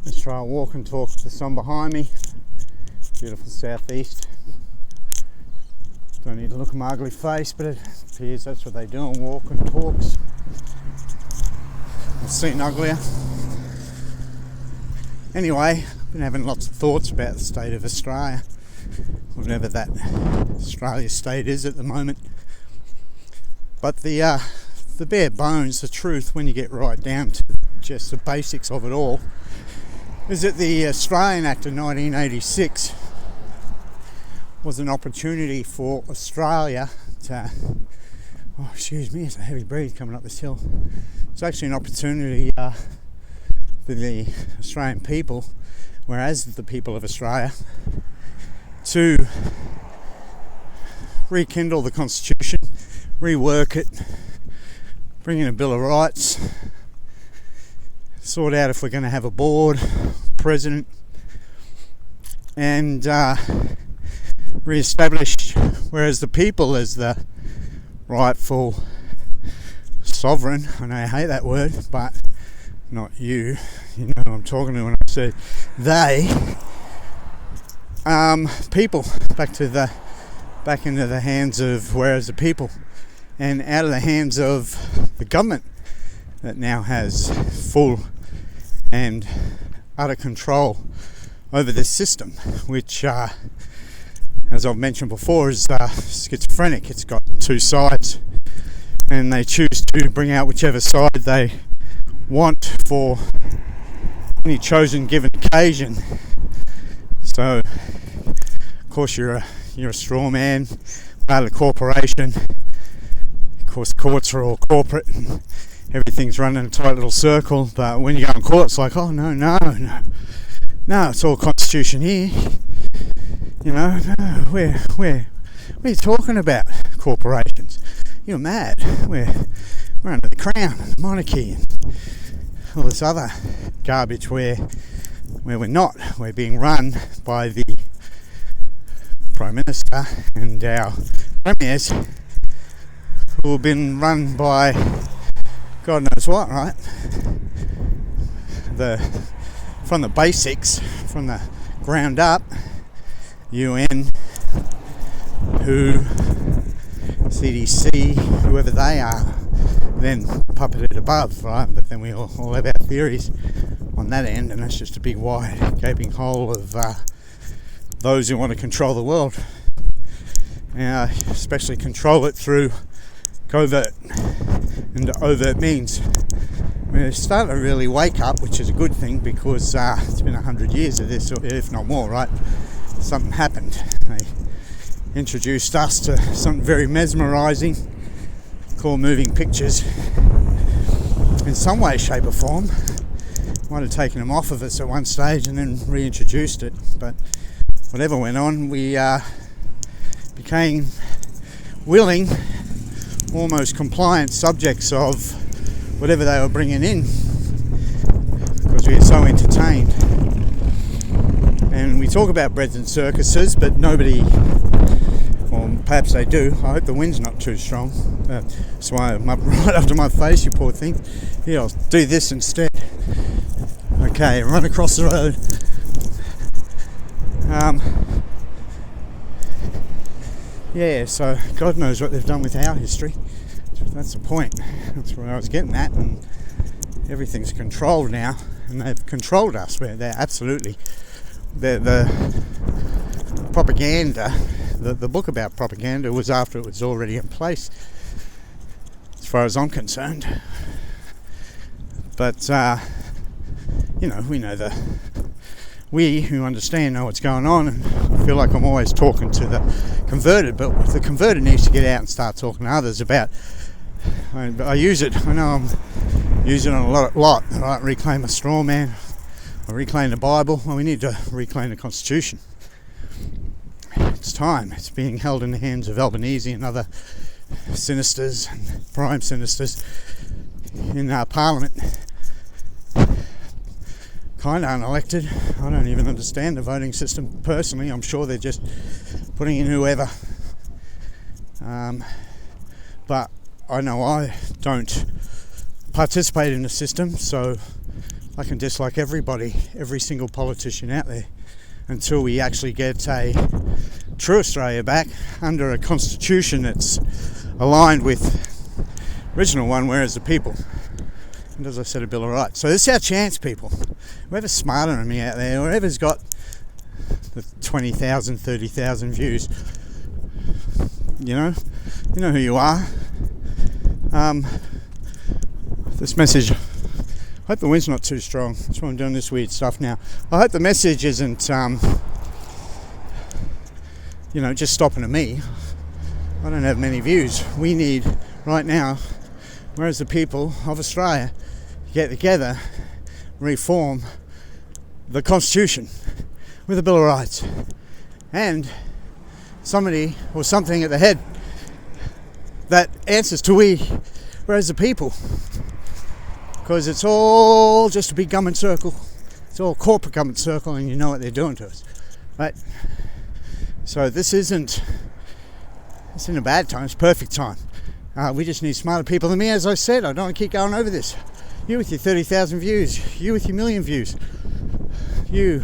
Let's try a walk and talk to the sun behind me. Beautiful southeast. Don't need to look at my ugly face, but it appears that's what they do on walk and talks. I've seen uglier. Anyway, I've been having lots of thoughts about the state of Australia, whatever that Australia state is at the moment. But the bare bones, the truth, when you get right down to just the basics of it all, is that the Australian Act of 1986 was an opportunity for Australia to, excuse me, it's a heavy breeze coming up this hill. It's actually an opportunity for the Australian people, whereas the people of Australia, to rekindle the Constitution, rework it, bring in a Bill of Rights, sort out if we're going to have a board, president, and re-establish, whereas the people as the rightful sovereign, I know I hate that word, but not you, you know who I'm talking to when I say they, people, back into the hands of whereas the people, and out of the hands of the government that now has full and utter control over this system, which, as I've mentioned before, is schizophrenic. It's got two sides, and they choose to bring out whichever side they want for any chosen given occasion. So, of course, you're a straw man, part of the corporation. Of course, courts are all corporate. And everything's run in a tight little circle, but when you go in court, it's like, oh no, it's all Constitution here. You know, no, where are you talking about corporations? You're mad. We're under the crown, and the monarchy, and all this other garbage where we're not. We're being run by the Prime Minister and our premiers, who have been run by God knows what, right? From the basics, from the ground up, UN, WHO, CDC, whoever they are, then puppeted above, right? But then we all have our theories on that end, and that's just a big wide gaping hole of those who want to control the world, especially control it through covert and overt means. We're starting to really wake up, which is a good thing, because it's been 100 years of this, if not more, right? Something happened. They introduced us to something very mesmerising called moving pictures. In some way, shape or form, might have taken them off of us at one stage and then reintroduced it, but whatever went on, we became willing, almost compliant subjects of whatever they were bringing in, because we are so entertained. And we talk about breads and circuses, but nobody, or perhaps they do. I hope the wind's not too strong. That's why I'm up right up to my face, you poor thing. Here, I'll do this instead. Okay, run across the road. Yeah, so God knows what they've done with our history. That's the point. That's where I was getting at. And everything's controlled now, and they've controlled us. They're absolutely the propaganda. The book about propaganda was after it was already in place, as far as I'm concerned. But we know we who understand know what's going on, and I feel like I'm always talking to the converted, but the converted needs to get out and start talking to others about. I use it. I know I'm using it a lot. Right? Reclaim a straw man, or reclaim the Bible. Well, we need to reclaim the Constitution. It's time. It's being held in the hands of Albanese and other sinisters and prime sinisters in our Parliament. Kind of unelected. I don't even understand the voting system personally. I'm sure they're just putting in whoever. But I know I don't participate in the system, so I can dislike everybody, every single politician out there, until we actually get a true Australia back under a constitution that's aligned with original one, whereas the people, and as I said, a Bill of Rights. So this is our chance, people. Whoever's smarter than me out there, whoever's got the 20,000, 30,000 views, you know who you are. This message, I hope the wind's not too strong. That's why I'm doing this weird stuff now. I hope the message isn't, just stopping at me. I don't have many views. We need, right now, whereas the people of Australia get together, reform the Constitution with a Bill of Rights, and somebody or something at the head that answers to we, whereas the people. Because it's all just a big government circle. It's all corporate government circle, and you know what they're doing to us, right? So this isn't a bad time, it's perfect time. We just need smarter people than me, as I said. I don't want to keep going over this. You with your 30,000 views, you with your million views, your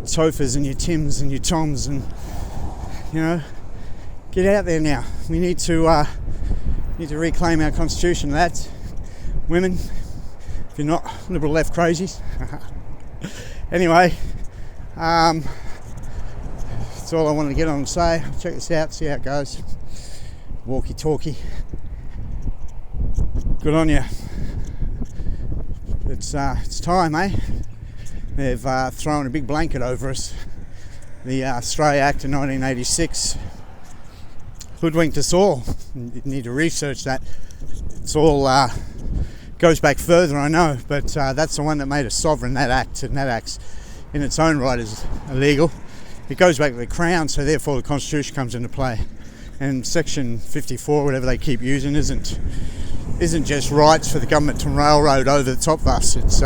Tophas and your Tims and your Toms, and get out there now. We need to reclaim our constitution, lads, women, if you're not liberal left crazies. Anyway, that's all I wanted to get on and say. Check this out, see how it goes. Walkie talkie. Good on you. It's time, eh? They've thrown a big blanket over us. The Australia Act of 1986 hoodwinked us all. You need to research that. It's all goes back further, I know, but that's the one that made us sovereign, that act, and that act's in its own right is illegal. It goes back to the Crown, so therefore the Constitution comes into play. And Section 54, whatever they keep using, isn't just rights for the government to railroad over the top of us. It's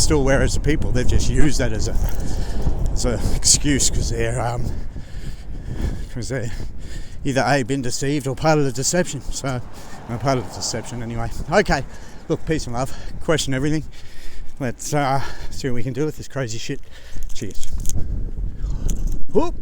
still whereas the people. They've just used that as an excuse because they're either A, been deceived, or part of the deception. So, part of the deception anyway. Okay, look, peace and love. Question everything. Let's see what we can do with this crazy shit. Cheers. Whoop.